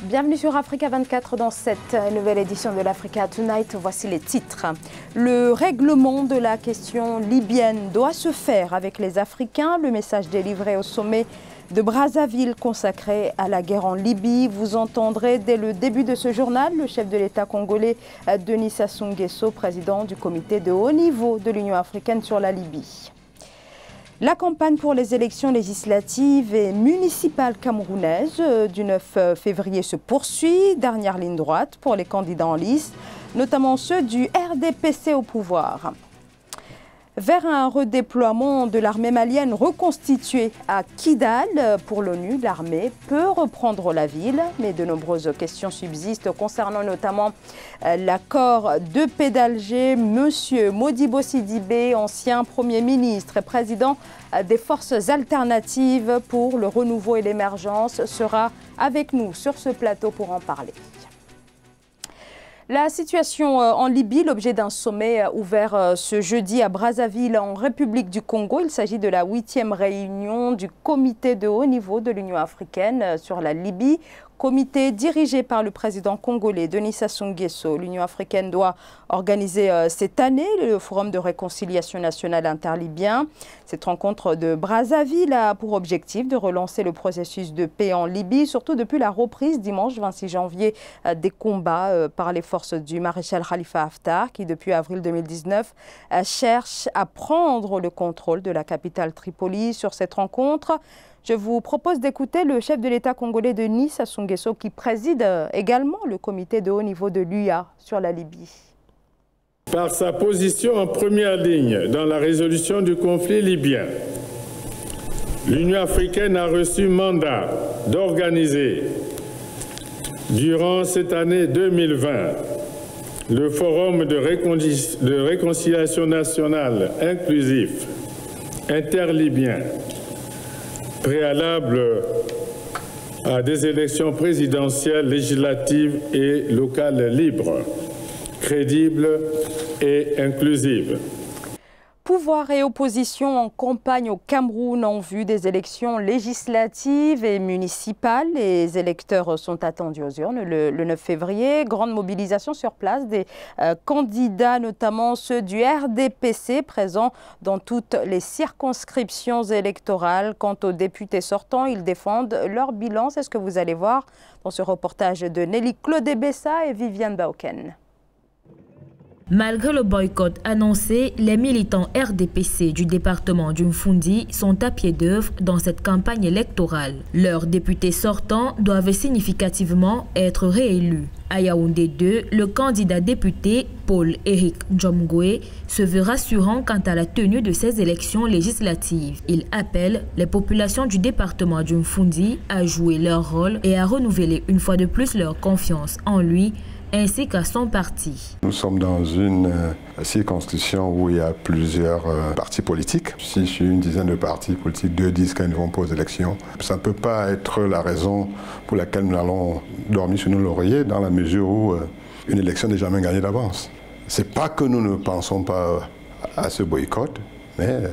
Bienvenue sur Africa 24 dans cette nouvelle édition de l'Africa Tonight. Voici les titres. Le règlement de la question libyenne doit se faire avec les Africains. Le message délivré au sommet de Brazzaville consacré à la guerre en Libye. Vous entendrez dès le début de ce journal le chef de l'État congolais Denis Sassou Nguesso, président du comité de haut niveau de l'Union africaine sur la Libye. La campagne pour les élections législatives et municipales camerounaises du 9 février se poursuit. Dernière ligne droite pour les candidats en lice, notamment ceux du RDPC au pouvoir. Vers un redéploiement de l'armée malienne reconstituée à Kidal pour l'ONU, l'armée peut reprendre la ville, mais de nombreuses questions subsistent concernant notamment l'accord de paix d'Alger. Monsieur Modibo Sidibé, ancien Premier ministre et président des forces alternatives pour le renouveau et l'émergence, sera avec nous sur ce plateau pour en parler. La situation en Libye, l'objet d'un sommet ouvert ce jeudi à Brazzaville en République du Congo. Il s'agit de la 8e réunion du comité de haut niveau de l'Union africaine sur la Libye. Comité dirigé par le président congolais Denis Sassou Nguesso. L'Union africaine doit organiser cette année le forum de réconciliation nationale interlibyen. Cette rencontre de Brazzaville a pour objectif de relancer le processus de paix en Libye, surtout depuis la reprise dimanche 26 janvier des combats par les forces du maréchal Khalifa Haftar qui depuis avril 2019 cherche à prendre le contrôle de la capitale Tripoli. Sur cette rencontre, je vous propose d'écouter le chef de l'État congolais Denis Sassou Nguesso qui préside également le comité de haut niveau de l'UA sur la Libye. Par sa position en première ligne dans la résolution du conflit libyen, l'Union africaine a reçu mandat d'organiser durant cette année 2020 le forum de réconciliation nationale inclusif interlibyen préalable à des élections présidentielles, législatives et locales libres, crédibles et inclusives. Pouvoir et opposition en campagne au Cameroun en vue des élections législatives et municipales. Les électeurs sont attendus aux urnes le 9 février. Grande mobilisation sur place des candidats, notamment ceux du RDPC, présents dans toutes les circonscriptions électorales. Quant aux députés sortants, ils défendent leur bilan. C'est ce que vous allez voir dans ce reportage de Nelly Claude-Bessa et Viviane Bauken. Malgré le boycott annoncé, les militants RDPC du département du Mfundi sont à pied d'œuvre dans cette campagne électorale. Leurs députés sortants doivent significativement être réélus. À Yaoundé 2, le candidat député Paul-Éric Njomgwe se veut rassurant quant à la tenue de ces élections législatives. Il appelle les populations du département du Mfundi à jouer leur rôle et à renouveler une fois de plus leur confiance en lui ainsi qu'à son parti. Nous sommes dans une circonscription où il y a plusieurs partis politiques. Si sur une dizaine de partis politiques, 2 disent qu'ils ne vont pas aux élections, ça ne peut pas être la raison pour laquelle nous allons dormir sur nos lauriers dans la mesure où une élection n'est jamais gagnée d'avance. Ce n'est pas que nous ne pensons pas à ce boycott, mais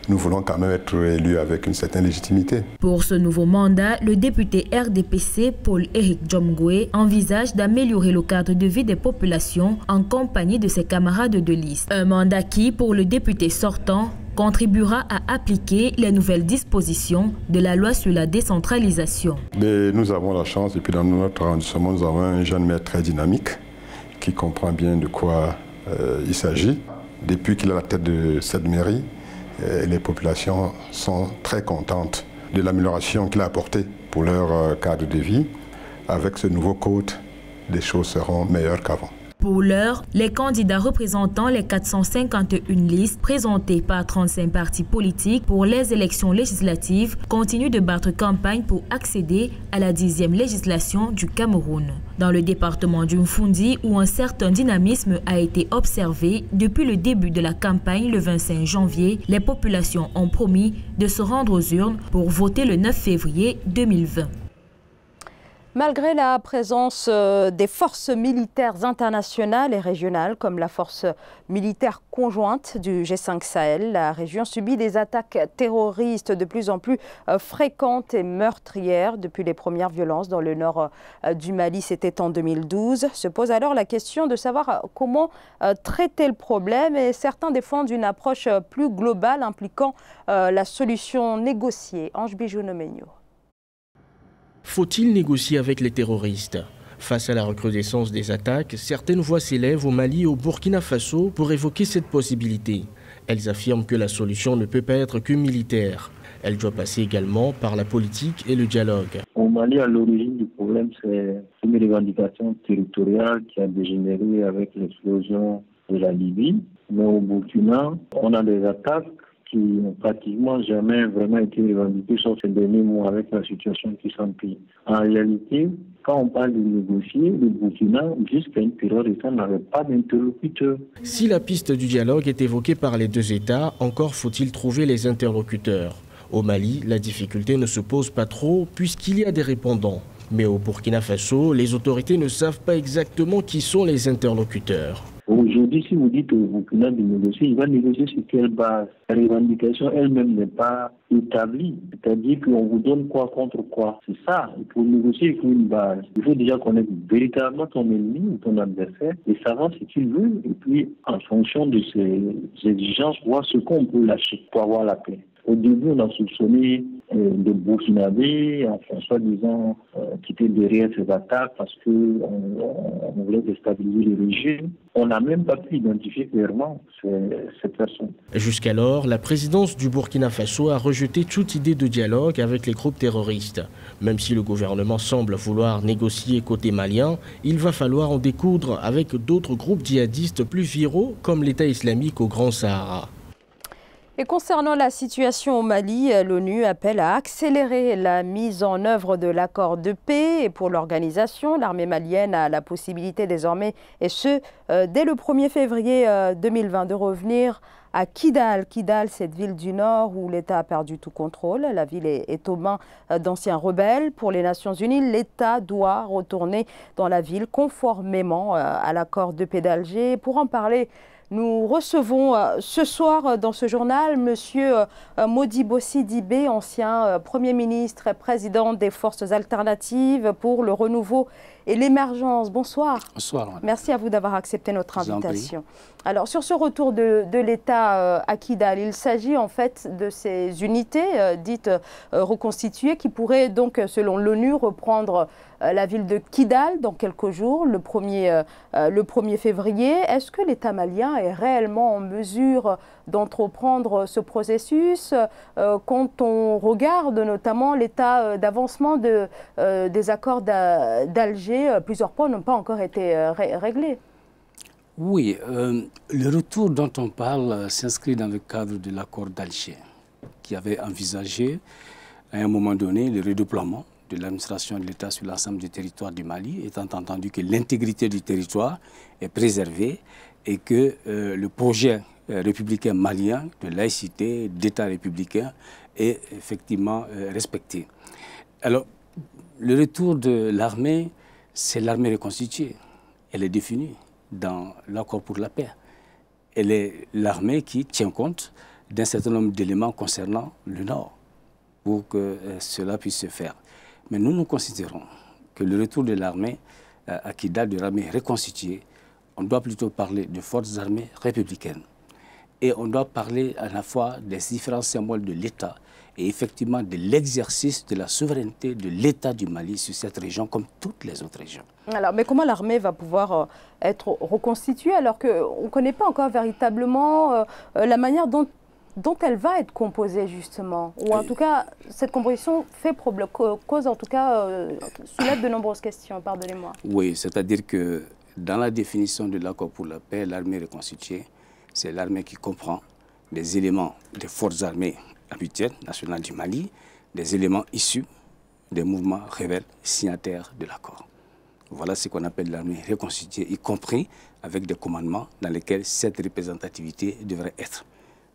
nous voulons quand même être élus avec une certaine légitimité. Pour ce nouveau mandat, le député RDPC Paul-Éric Njomgwe envisage d'améliorer le cadre de vie des populations en compagnie de ses camarades de liste. Un mandat qui, pour le député sortant, contribuera à appliquer les nouvelles dispositions de la loi sur la décentralisation. Mais nous avons la chance, et puis dans notre arrondissement, nous avons un jeune maire très dynamique qui comprend bien de quoi il s'agit. Depuis qu'il est à la tête de cette mairie, les populations sont très contentes de l'amélioration qu'il a apportée pour leur cadre de vie. Avec ce nouveau code, les choses seront meilleures qu'avant. Pour l'heure, les candidats représentant les 451 listes présentées par 35 partis politiques pour les élections législatives continuent de battre campagne pour accéder à la 10e législation du Cameroun. Dans le département du Mfundi, où un certain dynamisme a été observé depuis le début de la campagne le 25 janvier, les populations ont promis de se rendre aux urnes pour voter le 9 février 2020. Malgré la présence des forces militaires internationales et régionales, comme la force militaire conjointe du G5 Sahel, la région subit des attaques terroristes de plus en plus fréquentes et meurtrières depuis les premières violences dans le nord du Mali. C'était en 2012. Se pose alors la question de savoir comment traiter le problème, et certains défendent une approche plus globale impliquant la solution négociée. Ange Bijou-Nomenyo. Faut-il négocier avec les terroristes? Face à la recrudescence des attaques, certaines voix s'élèvent au Mali et au Burkina Faso pour évoquer cette possibilité. Elles affirment que la solution ne peut pas être que militaire. Elle doit passer également par la politique et le dialogue. Au Mali, à l'origine du problème, c'est une revendication territoriale qui a dégénéré avec l'explosion de la Libye. Mais au Burkina, on a des attaques qui n'ont pratiquement jamais vraiment été revendiquées, sauf ces derniers mois avec la situation qui s'empire. En réalité, quand on parle de négocier, le Burkina, jusqu'à une période de temps, n'avait pas d'interlocuteur. Si la piste du dialogue est évoquée par les deux États, encore faut-il trouver les interlocuteurs. Au Mali, la difficulté ne se pose pas trop puisqu'il y a des répondants. Mais au Burkina Faso, les autorités ne savent pas exactement qui sont les interlocuteurs. Aujourd'hui, si vous dites au Burkina de négocier, il va négocier sur quelle base? La revendication elle-même n'est pas établie. C'est-à-dire qu'on vous donne quoi contre quoi. C'est ça. Pour négocier, il faut une base. Il faut déjà connaître véritablement ton ennemi ou ton adversaire et savoir ce qu'il veut. Et puis, en fonction de ses exigences, voir ce qu'on peut lâcher pour avoir la paix. Au début, on a soupçonné des Burkinabés, enfin, soi-disant, qui étaient derrière ces attaques parce qu'on voulait déstabiliser le régime. On n'a même pas pu identifier clairement ces personnes. Jusqu'alors, la présidence du Burkina Faso a rejeté toute idée de dialogue avec les groupes terroristes. Même si le gouvernement semble vouloir négocier côté malien, il va falloir en découdre avec d'autres groupes djihadistes plus viraux comme l'État islamique au Grand Sahara. Et concernant la situation au Mali, l'ONU appelle à accélérer la mise en œuvre de l'accord de paix. Et pour l'organisation, l'armée malienne a la possibilité désormais, et ce, dès le 1er février 2020, de revenir à Kidal. Kidal, cette ville du nord où l'État a perdu tout contrôle. La ville est aux mains d'anciens rebelles. Pour les Nations Unies, l'État doit retourner dans la ville conformément à l'accord de paix d'Alger. Pour en parler, nous recevons ce soir dans ce journal M. Modibo Sidibé, ancien Premier ministre et président des forces alternatives pour le renouveau et l'émergence. Bonsoir. Bonsoir. Merci à vous d'avoir accepté notre invitation. Alors, sur ce retour de l'État à Kidal, il s'agit en fait de ces unités dites reconstituées qui pourraient donc, selon l'ONU, reprendre la ville de Kidal dans quelques jours, le 1er février. Est-ce que l'État malien est réellement en mesure d'entreprendre ce processus quand on regarde notamment l'état d'avancement des accords d'Alger? Plusieurs points n'ont pas encore été réglés. Oui, le retour dont on parle s'inscrit dans le cadre de l'accord d'Alger, qui avait envisagé à un moment donné le redéploiement de l'administration de l'État sur l'ensemble du territoire du Mali, étant entendu que l'intégrité du territoire est préservée et que le projet républicain malien de laïcité, d'État républicain est effectivement respecté. Alors, le retour de l'armée, c'est l'armée reconstituée. Elle est définie dans l'accord pour la paix. Elle est l'armée qui tient compte d'un certain nombre d'éléments concernant le Nord pour que cela puisse se faire. Mais nous considérons que le retour de l'armée à Kidal, de l'armée reconstituée, on doit plutôt parler de forces armées républicaines. Et on doit parler à la fois des différents symboles de l'État et effectivement de l'exercice de la souveraineté de l'État du Mali sur cette région comme toutes les autres régions. Alors, mais comment l'armée va pouvoir être reconstituée alors qu'on ne connaît pas encore véritablement la manière dont elle va être composée justement? Ou en tout cas, cette composition fait cause, en tout cas, soulève de nombreuses questions, pardonnez-moi. Oui, c'est-à-dire que dans la définition de l'accord pour la paix, l'armée reconstituée, c'est l'armée qui comprend des éléments des forces armées habituelles nationales du Mali, des éléments issus des mouvements rebelles signataires de l'accord. Voilà ce qu'on appelle l'armée reconstituée, y compris avec des commandements dans lesquels cette représentativité devrait être.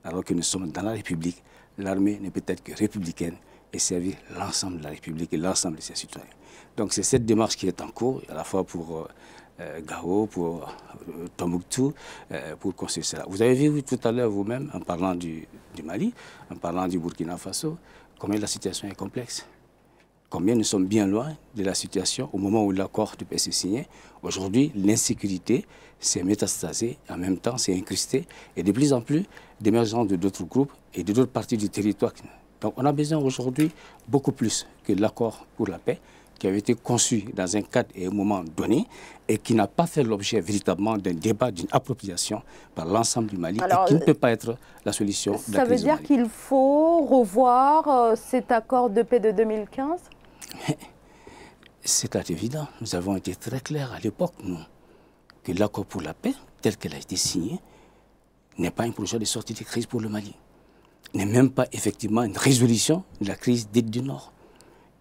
Alors que nous sommes dans la République, l'armée ne peut être que républicaine et servir l'ensemble de la République et l'ensemble de ses citoyens. Donc c'est cette démarche qui est en cours, à la fois pour Gao, pour Tombouctou, pour construire cela. Vous avez vu tout à l'heure vous-même, en parlant du Mali, en parlant du Burkina Faso, combien la situation est complexe. Combien nous sommes bien loin de la situation au moment où l'accord de paix s'est signé. Aujourd'hui, l'insécurité s'est métastasée, en même temps s'est incrustée, et de plus en plus d'émergence de d'autres groupes et de d'autres parties du territoire. Donc on a besoin aujourd'hui beaucoup plus que l'accord pour la paix, qui avait été conçu dans un cadre et un moment donné et qui n'a pas fait l'objet véritablement d'un débat, d'une appropriation par l'ensemble du Mali. Alors, et qui ne peut pas être la solution de la crise du Mali. Ça veut dire qu'il faut revoir cet accord de paix de 2015 ? C'est évident. Nous avons été très clairs à l'époque, nous, que l'accord pour la paix, tel qu'il a été signé, n'est pas un projet de sortie de crise pour le Mali. N'est même pas effectivement une résolution de la crise dite du Nord.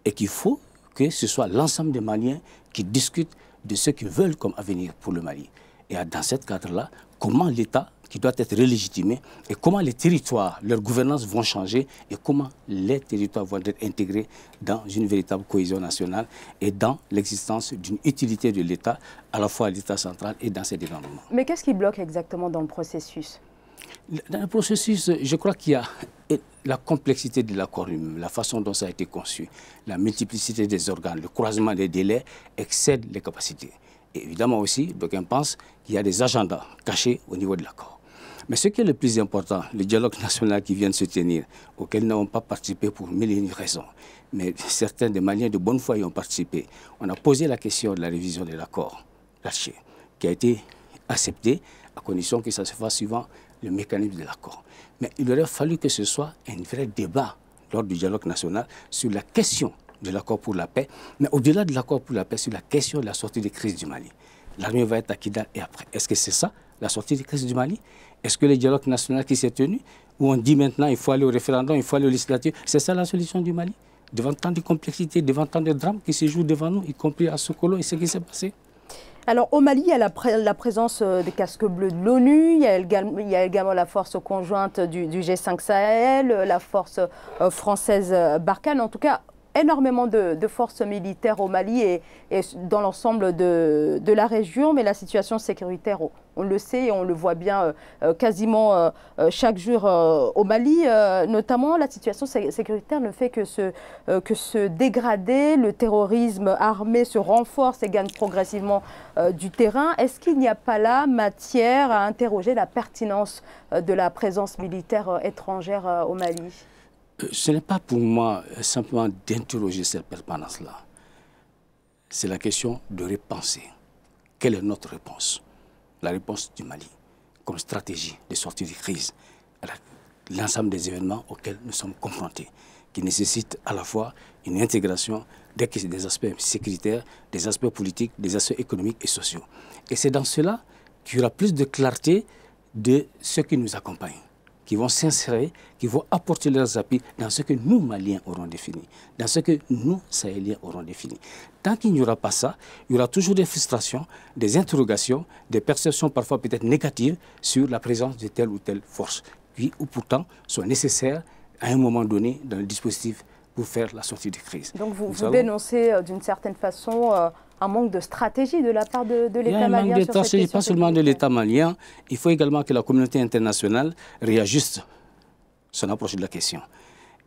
Et qu'il faut que ce soit l'ensemble des Maliens qui discutent de ce qu'ils veulent comme avenir pour le Mali. Et dans ce cadre-là, comment l'État, qui doit être relégitimé, et comment les territoires, leur gouvernance vont changer, et comment les territoires vont être intégrés dans une véritable cohésion nationale et dans l'existence d'une utilité de l'État, à la fois à l'État central et dans ses développements. Mais qu'est-ce qui bloque exactement dans le processus ? Dans le processus, je crois qu'il y a la complexité de l'accord lui-même, la façon dont ça a été conçu, la multiplicité des organes, le croisement des délais excède les capacités. Et évidemment aussi, d'aucuns pensent qu'il y a des agendas cachés au niveau de l'accord. Mais ce qui est le plus important, le dialogue national qui vient de se tenir, auquel nous n'avons pas participé pour mille et une raisons, mais certains des Maliens de bonne foi y ont participé. On a posé la question de la révision de l'accord, qui a été accepté à condition que ça se fasse suivant le mécanisme de l'accord. Mais il aurait fallu que ce soit un vrai débat lors du dialogue national sur la question de l'accord pour la paix, mais au-delà de l'accord pour la paix, sur la question de la sortie de crise du Mali. L'armée va être à Kidal et après. Est-ce que c'est ça, la sortie de crise du Mali? Est-ce que le dialogue national qui s'est tenu, où on dit maintenant il faut aller au référendum, il faut aller aux législatives, c'est ça la solution du Mali? Devant tant de complexité, devant tant de drames qui se jouent devant nous, y compris à Sokolo et ce qui s'est passé? Alors au Mali, il y a la présence des casques bleus de l'ONU, il y a également la force conjointe du G5 Sahel, la force française Barkhane, en tout cas énormément de forces militaires au Mali et dans l'ensemble de la région, mais la situation sécuritaire, on le sait et on le voit bien quasiment chaque jour au Mali, notamment la situation sécuritaire ne fait que se dégrader, le terrorisme armé se renforce et gagne progressivement du terrain. Est-ce qu'il n'y a pas là matière à interroger la pertinence de la présence militaire étrangère au Mali ? Ce n'est pas pour moi simplement d'interroger cette permanence-là. C'est la question de repenser. Quelle est notre réponse? La réponse du Mali, comme stratégie de sortie de crise, l'ensemble des événements auxquels nous sommes confrontés, qui nécessitent à la fois une intégration des aspects sécuritaires, des aspects politiques, des aspects économiques et sociaux. Et c'est dans cela qu'il y aura plus de clarté de ce qui nous accompagne, qui vont s'insérer, qui vont apporter leurs appuis dans ce que nous, Maliens, aurons défini, dans ce que nous, Sahéliens, auront défini. Tant qu'il n'y aura pas ça, il y aura toujours des frustrations, des interrogations, des perceptions parfois peut-être négatives sur la présence de telle ou telle force, qui ou pourtant sont nécessaires à un moment donné dans le dispositif pour faire la sortie de crise. Donc vous dénoncez d'une certaine façon un manque de stratégie de la part de l'État malien. Il y a un manque de stratégie, pas seulement de l'État malien. Il faut également que la communauté internationale réajuste son approche de la question.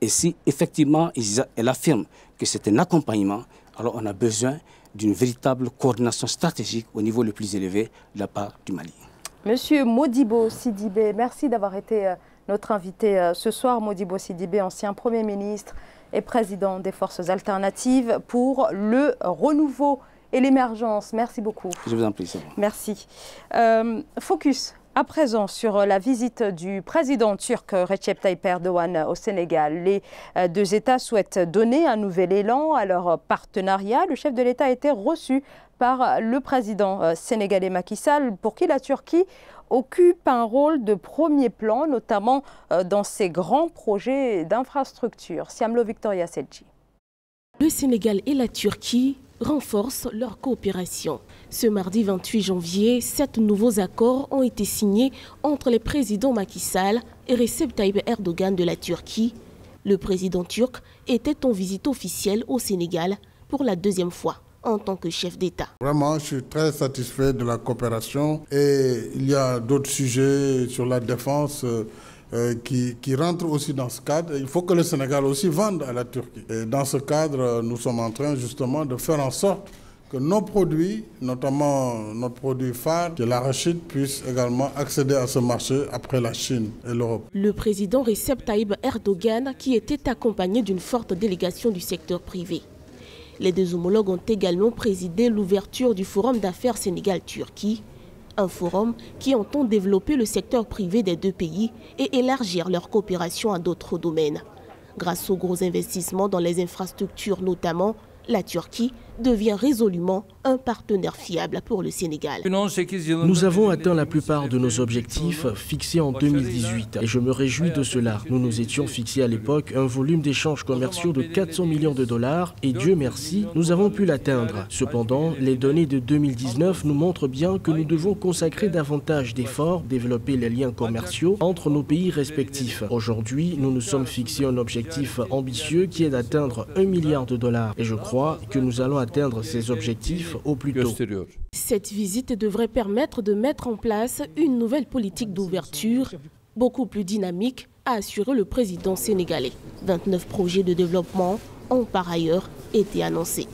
Et si effectivement elle affirme que c'est un accompagnement, alors on a besoin d'une véritable coordination stratégique au niveau le plus élevé de la part du Mali. Monsieur Modibo Sidibé, merci d'avoir été notre invité ce soir. Modibo Sidibé, ancien Premier ministre et président des Forces alternatives pour le renouveau et l'émergence. Merci beaucoup. Je vous en prie, c'est bon. Merci. Focus à présent sur la visite du président turc Recep Tayyip Erdogan au Sénégal. Les deux États souhaitent donner un nouvel élan à leur partenariat. Le chef de l'État a été reçu par le président sénégalais Macky Sall, pour qui la Turquie occupe un rôle de premier plan, notamment dans ses grands projets d'infrastructure. Siamlo Victoria Selci. Le Sénégal et la Turquie renforcent leur coopération. Ce mardi 28 janvier, 7 nouveaux accords ont été signés entre les présidents Macky Sall et Recep Tayyip Erdogan de la Turquie, Le président turc était en visite officielle au Sénégal pour la deuxième fois en tant que chef d'État. Vraiment, je suis très satisfait de la coopération et il y a d'autres sujets sur la défense qui rentrent aussi dans ce cadre. Il faut que le Sénégal aussi vende à la Turquie. Et dans ce cadre, nous sommes en train justement de faire en sorte que nos produits, notamment notre produit phare, que l'arachide puisse également accéder à ce marché après la Chine et l'Europe. Le président Recep Tayyip Erdogan, qui était accompagné d'une forte délégation du secteur privé. Les deux homologues ont également présidé l'ouverture du Forum d'affaires Sénégal-Turquie, un forum qui entend développer le secteur privé des deux pays et élargir leur coopération à d'autres domaines. Grâce aux gros investissements dans les infrastructures notamment, la Turquie devient résolument un partenaire fiable pour le Sénégal. Nous avons atteint la plupart de nos objectifs fixés en 2018 et je me réjouis de cela. Nous nous étions fixés à l'époque un volume d'échanges commerciaux de 400 millions de dollars et Dieu merci, nous avons pu l'atteindre. Cependant, les données de 2019 nous montrent bien que nous devons consacrer davantage d'efforts, développer les liens commerciaux entre nos pays respectifs. Aujourd'hui, nous nous sommes fixés un objectif ambitieux qui est d'atteindre 1 milliard de dollars et je crois que nous allons atteindre ces objectifs au plus tôt. Cette visite devrait permettre de mettre en place une nouvelle politique d'ouverture, beaucoup plus dynamique, a assuré le président sénégalais. 29 projets de développement ont par ailleurs été annoncés.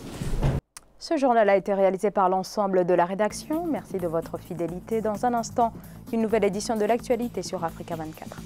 Ce journal a été réalisé par l'ensemble de la rédaction. Merci de votre fidélité. Dans un instant, une nouvelle édition de l'actualité sur Africa 24.